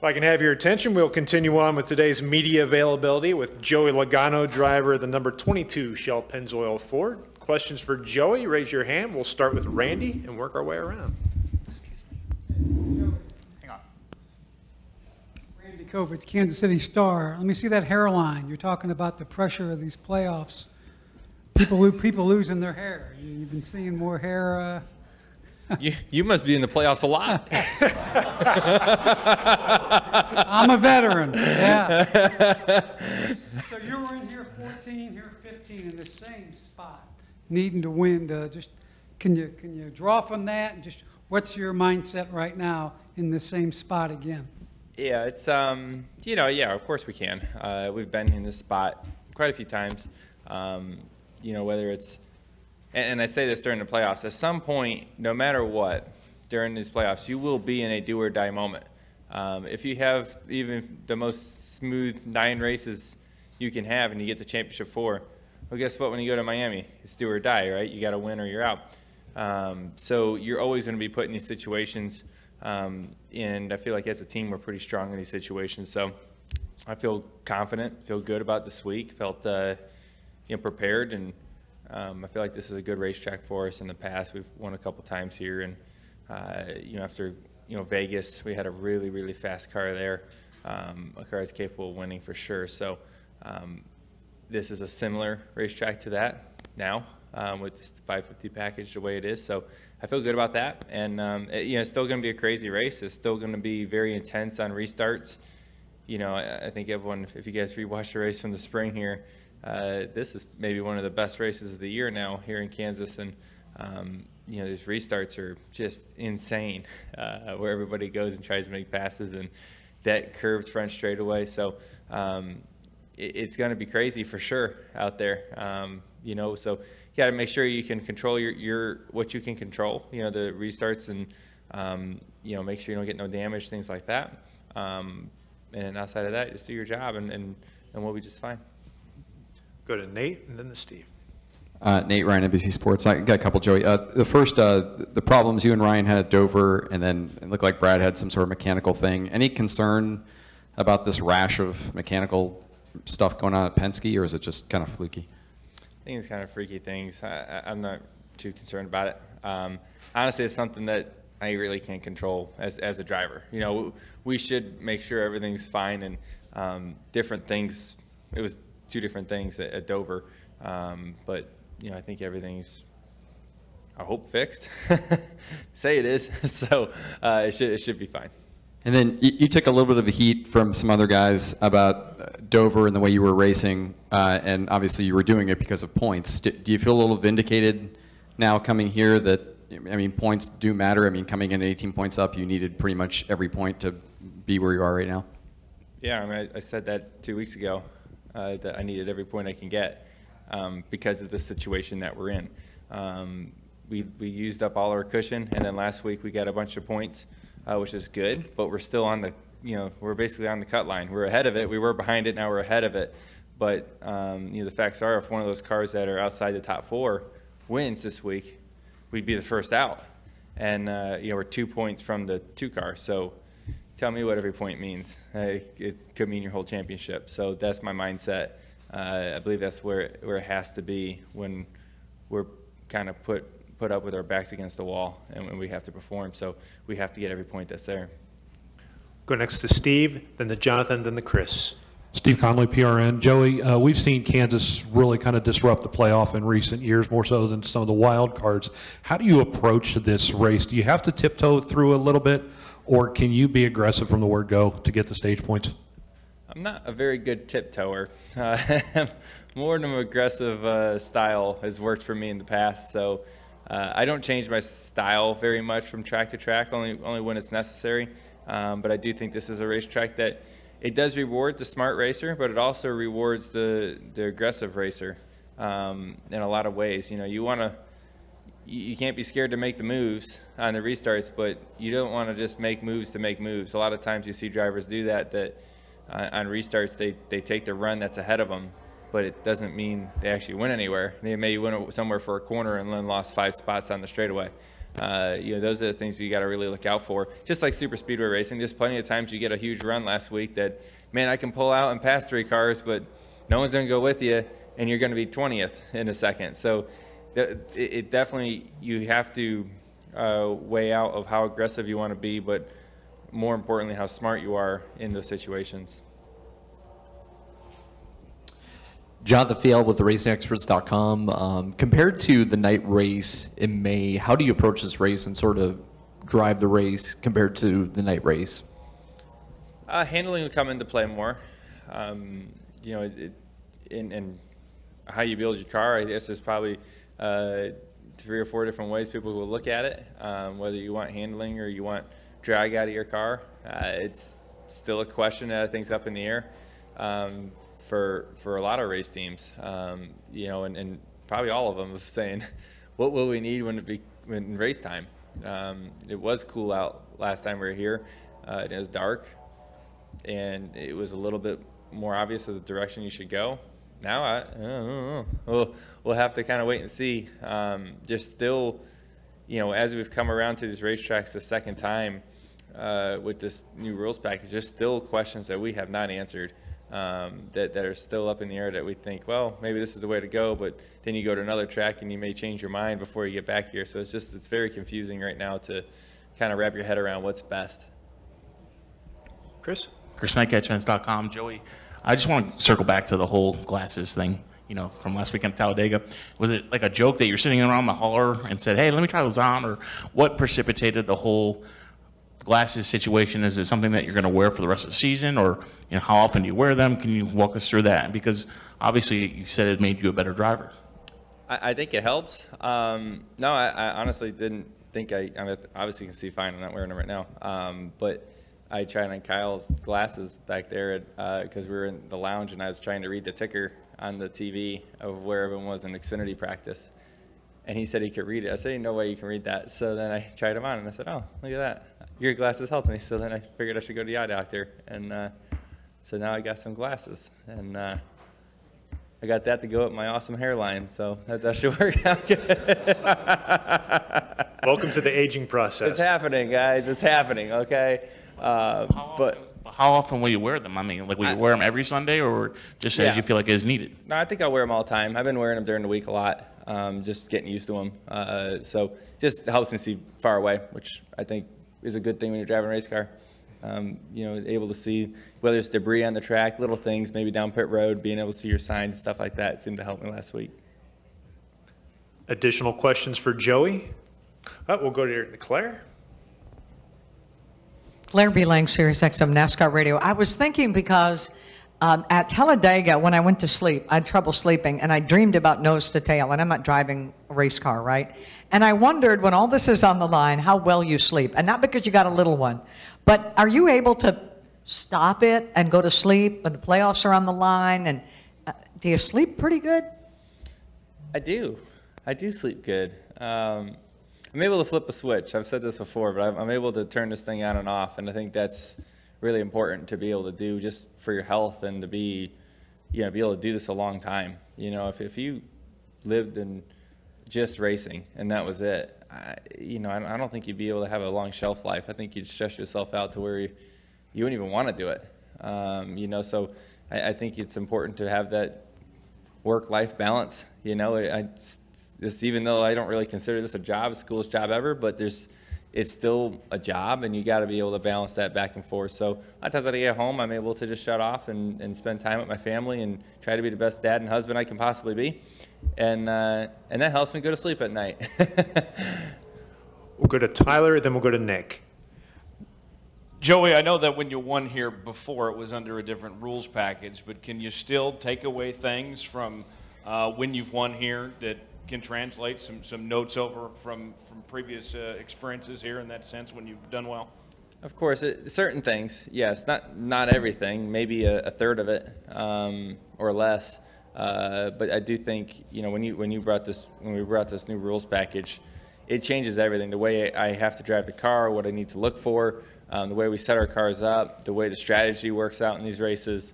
If I can have your attention, we'll continue on with today's media availability with Joey Logano, driver of the number 22 Shell Pennzoil Ford. Questions for Joey, raise your hand. We'll start with Randy and work our way around. Excuse me. Hang on. Randy Kovitz, Kansas City Star. Let me see that hairline. You're talking about the pressure of these playoffs. People losing their hair. You've been seeing more hair. You must be in the playoffs a lot. I'm a veteran. Yeah. So you were in here 14, here 15 in the same spot, needing to win. Can you draw from that? And just what's your mindset right now in the same spot again? Yeah, it's yeah, of course we can. We've been in this spot quite a few times. Whether it's and I say this during the playoffs, at some point, no matter what, during these playoffs, you will be in a do-or-die moment. If you have even the most smooth 9 races you can have and you get the championship 4, well, guess what? When you go to Miami, it's do or die, right? You got to win or you're out. So you're always going to be put in these situations, and I feel like as a team, we're pretty strong in these situations. So I feel confident, feel good about this week, felt prepared, and I feel like this is a good racetrack for us. In the past, we've won a couple times here, and after Vegas, we had a really, really fast car there, a car that's capable of winning for sure. So this is a similar racetrack to that now, with just the 550 package the way it is. So I feel good about that, and it's still going to be a crazy race. It's still going to be very intense on restarts. I think everyone, if you guys rewatch the race from the spring here, this is maybe one of the best races of the year now here in Kansas, and these restarts are just insane, where everybody goes and tries to make passes, and that curved front straightaway. So it's going to be crazy for sure out there. So you got to make sure you can control your what you can control. The restarts, and make sure you don't get no damage, things like that. And then outside of that, just do your job, and we'll be just fine. Go to Nate and then to Steve. Nate Ryan, NBC Sports. I got a couple, Joey. The first, the problems you and Ryan had at Dover, and then it looked like Brad had some sort of mechanical thing. Any concern about this rash of mechanical stuff going on at Penske, or is it just kind of fluky? I think it's kind of freaky things. I'm not too concerned about it. Honestly, it's something that I really can't control as a driver. We should make sure everything's fine, and different things. It was 2 different things at Dover, but I think everything's, I hope, fixed. Say it is. So it should be fine. And then you took a little bit of a heat from some other guys about Dover and the way you were racing, and obviously you were doing it because of points. Do you feel a little vindicated now coming here that, points do matter? Coming in 18 points up, you needed pretty much every point to be where you are right now? Yeah, I said that 2 weeks ago, that I needed every point I can get because of the situation that we're in. We used up all our cushion, and then last week we got a bunch of points, which is good, but we're still on the, we're basically on the cut line. We're ahead of it. We were behind it. Now we're ahead of it. But, the facts are, if one of those cars that are outside the top 4 wins this week, we'd be the first out. And, we're 2 points from the 2 car. So tell me what every point means. It could mean your whole championship. So that's my mindset. I believe that's where it has to be when we're kind of put up with our backs against the wall, and when we have to perform. So we have to get every point that's there. Go next to Steve, then to Jonathan, then to Chris. Steve Conley, PRN. Joey, we've seen Kansas really kind of disrupt the playoff in recent years, more so than some of the wild cards. How do you approach this race? Do you have to tiptoe through a little bit, or can you be aggressive from the word go to get the stage points? I'm not a very good tiptoer. More of an aggressive style has worked for me in the past. So I don't change my style very much from track to track, only when it's necessary. But I do think this is a racetrack that it does reward the smart racer, but it also rewards the aggressive racer in a lot of ways. You can't be scared to make the moves on the restarts, but you don't want to just make moves to make moves. A lot of times you see drivers do that on restarts they take the run that's ahead of them, but it doesn't mean they actually win anywhere. They may win somewhere for a corner and then lost 5 spots on the straightaway. Those are the things you got to really look out for. Just like super speedway racing, there's plenty of times you get a huge run last week that, man, I can pull out and pass 3 cars, but no one's going to go with you, and you're going to be 20th in a second. So it definitely, you have to weigh out of how aggressive you want to be, but more importantly, how smart you are in those situations. Jonathan Field with racingexperts.com. Compared to the night race in May, how do you approach this race and sort of drive the race compared to the night race? Handling will come into play more. And how you build your car, I guess, is probably 3 or 4 different ways people will look at it. Whether you want handling or you want drag out of your car, it's still a question that I think's up in the air. For a lot of race teams, and probably all of them, of saying, what will we need when race time? It was cool out last time we were here. It was dark, and it was a little bit more obvious of the direction you should go. Now, I don't know. We'll have to kind of wait and see. There's still, as we've come around to these racetracks the second time with this new rules package, there's still questions that we have not answered. That are still up in the air that we think, well, maybe this is the way to go, but then you go to another track and you may change your mind before you get back here. So it's very confusing right now to kind of wrap your head around what's best. Chris? Chris Knight, catchfans.com. Joey, I just want to circle back to the whole glasses thing, from last weekend at Talladega. Was it like a joke that you're sitting around the hauler and said, hey, let me try those on, or what precipitated the whole glasses situation? Is it something that you're going to wear for the rest of the season, or how often do you wear them? Can you walk us through that? Because obviously you said it made you a better driver. I think it helps. No, I honestly didn't think I obviously can see fine. I'm not wearing them right now. But I tried on Kyle's glasses back there because we were in the lounge and I was trying to read the ticker on the TV of where everyone was in Xfinity practice. And he said he could read it. I said, no way you can read that. So then I tried them on, and I said, oh, look at that. Your glasses helped me. So then I figured I should go to the eye doctor. And so now I got some glasses. And I got that to go with my awesome hairline. So that should work out good. Welcome to the aging process. It's happening, guys. It's happening, okay? How often will you wear them? I mean, will you wear them every Sunday, or just as you feel like it is needed? No, I think I'll wear them all the time. I've been wearing them during the week a lot. Just getting used to them. So just helps me see far away, which I think is a good thing when you're driving a race car. Able to see whether it's debris on the track, little things, maybe down pit road, being able to see your signs, stuff like that seemed to help me last week. Additional questions for Joey? We'll go to Claire. Claire B. Lang, Sirius XM NASCAR Radio. I was thinking because at Talladega, when I went to sleep, I had trouble sleeping, and I dreamed about nose to tail, and I'm not driving a race car, right? And I wondered, when all this is on the line, how well you sleep. And not because you got a little one, but are you able to stop it and go to sleep when the playoffs are on the line? And do you sleep pretty good? I do. I do sleep good. I'm able to flip a switch. I've said this before, but I'm able to turn this thing on and off, and I think that's really important to be able to do just for your health and to be able to do this a long time. If you lived in just racing and that was it, I don't think you'd be able to have a long shelf life. I think you'd stress yourself out to where you wouldn't even want to do it. So I think it's important to have that work-life balance. Even though I don't really consider this a job, the coolest job ever, but it's still a job, and you got to be able to balance that back and forth. So a lot of times when I get home, I'm able to just shut off and spend time with my family and try to be the best dad and husband I can possibly be, and that helps me go to sleep at night. We'll go to Tyler, then we'll go to Nick. Joey, I know that when you won here before, it was under a different rules package, but can you still take away things from when you've won here that can translate some notes over from previous experiences here in that sense when you've done well? Of course, certain things, yes, not everything, maybe a third of it or less. But I do think when we brought this new rules package, it changes everything. The way I have to drive the car, what I need to look for, the way we set our cars up, the way the strategy works out in these races.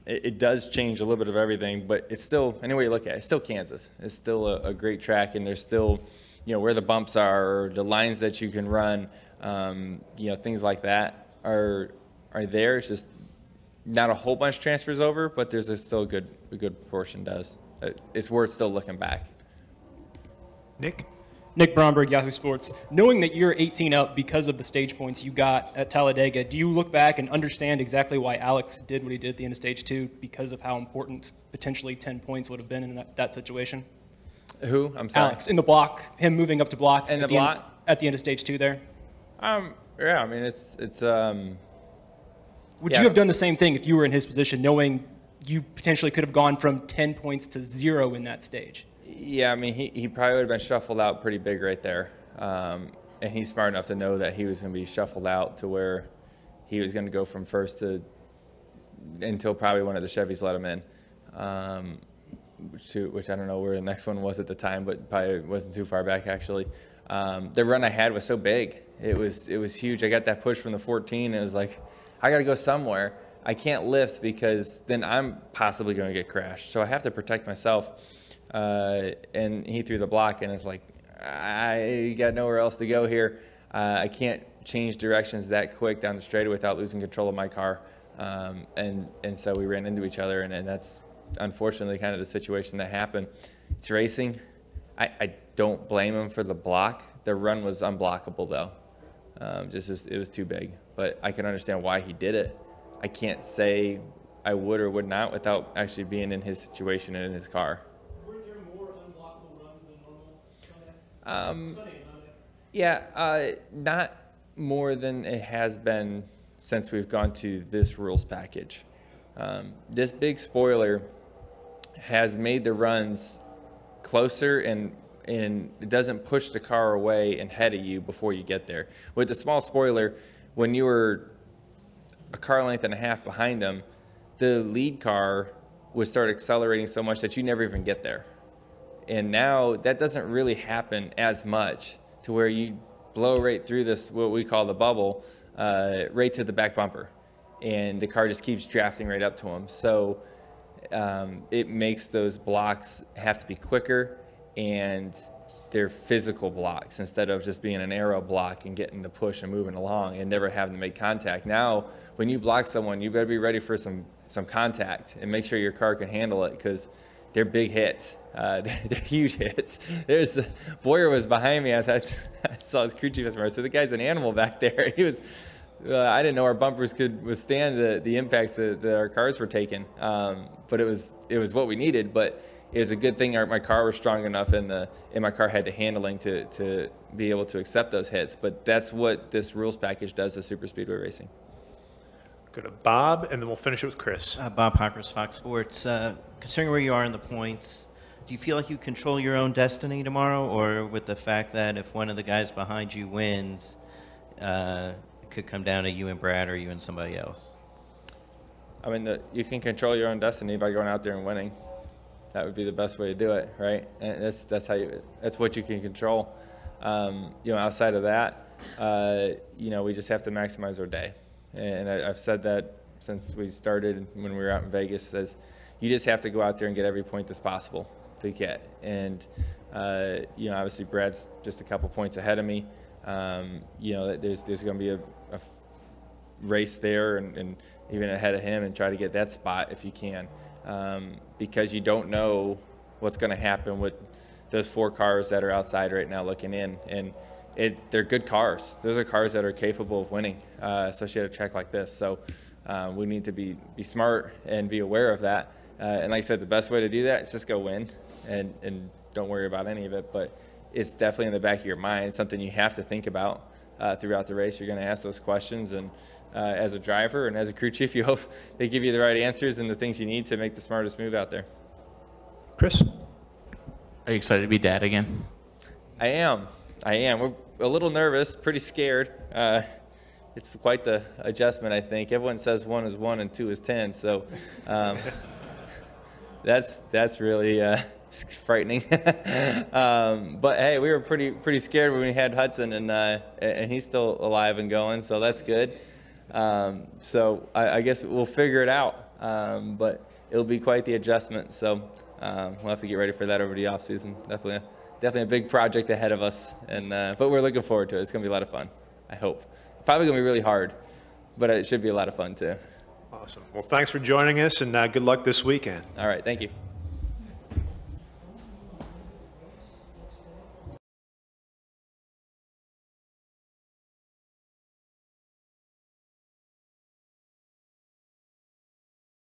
It does change a little bit of everything, but it's still, any way you look at it, it's still Kansas. It's still a great track, and there's still where the bumps are, or the lines that you can run, things like that are there. It's just not a whole bunch transfers over, but there's still a good portion does. It's worth still looking back. Nick Bromberg, Yahoo Sports. Knowing that you're 18 up because of the stage points you got at Talladega, do you look back and understand exactly why Alex did what he did at the end of stage 2 because of how important potentially 10 points would have been in that situation? Who? I'm sorry. Alex, in the block, him moving up to block at the end of stage 2 there. Yeah, I mean, it's Would you have done the same thing if you were in his position, knowing you potentially could have gone from 10 points to 0 in that stage? Yeah, I mean, he probably would have been shuffled out pretty big right there. And he's smart enough to know that he was going to be shuffled out to where he was going to go from first until probably one of the Chevys let him in. Which I don't know where the next one was at the time, but probably wasn't too far back, actually. The run I had was so big. It was huge. I got that push from the 14, and it was like, I got to go somewhere. I can't lift because then I'm possibly going to get crashed. So I have to protect myself. And he threw the block, and it's like, I got nowhere else to go here. I can't change directions that quick down the straightaway without losing control of my car. And so we ran into each other, and that's unfortunately kind of the situation that happened. It's racing. I don't blame him for the block. The run was unblockable, though. It was too big. But I can understand why he did it. I can't say I would or would not without actually being in his situation and in his car. Were there more unblockable runs than normal? Sunday and Monday? Yeah, not more than it has been since we've gone to this rules package. This big spoiler has made the runs closer and it doesn't push the car away and ahead of you before you get there. With the small spoiler, when you were a car length and a half behind them, the lead car would start accelerating so much that you never even get there. And now that doesn't really happen as much to where you blow right through this, what we call the bubble, right to the back bumper. And the car just keeps drafting right up to them. So it makes those blocks have to be quicker, and they're physical blocks instead of just being an aero block and getting the push and moving along and never having to make contact. Now, when you block someone, you better be ready for some contact and make sure your car can handle it, because they're big hits. They're huge hits. Boyer was behind me. I saw his crew chief customer. I said, the guy's an animal back there. He was. I didn't know our bumpers could withstand the impacts that our cars were taking. But it was what we needed. But it was a good thing my car was strong enough and my car had the handling to be able to accept those hits. But that's what this rules package does to super speedway racing. Go to Bob, and then we'll finish it with Chris. Bob Hockers, Fox Sports. Considering where you are in the points, do you feel like you control your own destiny tomorrow, or with the fact that if one of the guys behind you wins, it could come down to you and Brad or you and somebody else? I mean, you can control your own destiny by going out there and winning. That would be the best way to do it, right? And that's what you can control. Outside of that, we just have to maximize our day. And I've said that since we started when we were out in Vegas, as you just have to go out there and get every point that's possible to get. And, obviously Brad's just a couple points ahead of me. There's going to be a race there and even ahead of him, and try to get that spot if you can. Because you don't know what's going to happen with those 4 cars that are outside right now looking in. And they're good cars. Those are cars that are capable of winning, especially at a track like this. So we need to be smart and be aware of that. And like I said, the best way to do that is just go win and don't worry about any of it. But it's definitely in the back of your mind. It's something you have to think about throughout the race. You're going to ask those questions. And as a driver and as a crew chief, you hope they give you the right answers and the things you need to make the smartest move out there. Chris? Are you excited to be dad again? I am. We're a little nervous, pretty scared. It's quite the adjustment, I think. Everyone says 1 is 1 and 2 is 10, so that's really frightening. But hey, we were pretty scared when we had Hudson, and he's still alive and going, so that's good. So I guess we'll figure it out, but it'll be quite the adjustment. So we'll have to get ready for that over the off season. Definitely definitely a big project ahead of us, and but we're looking forward to it. It's going to be a lot of fun, I hope. Probably going to be really hard, but it should be a lot of fun too. Awesome. Well, thanks for joining us, and good luck this weekend. All right, thank you.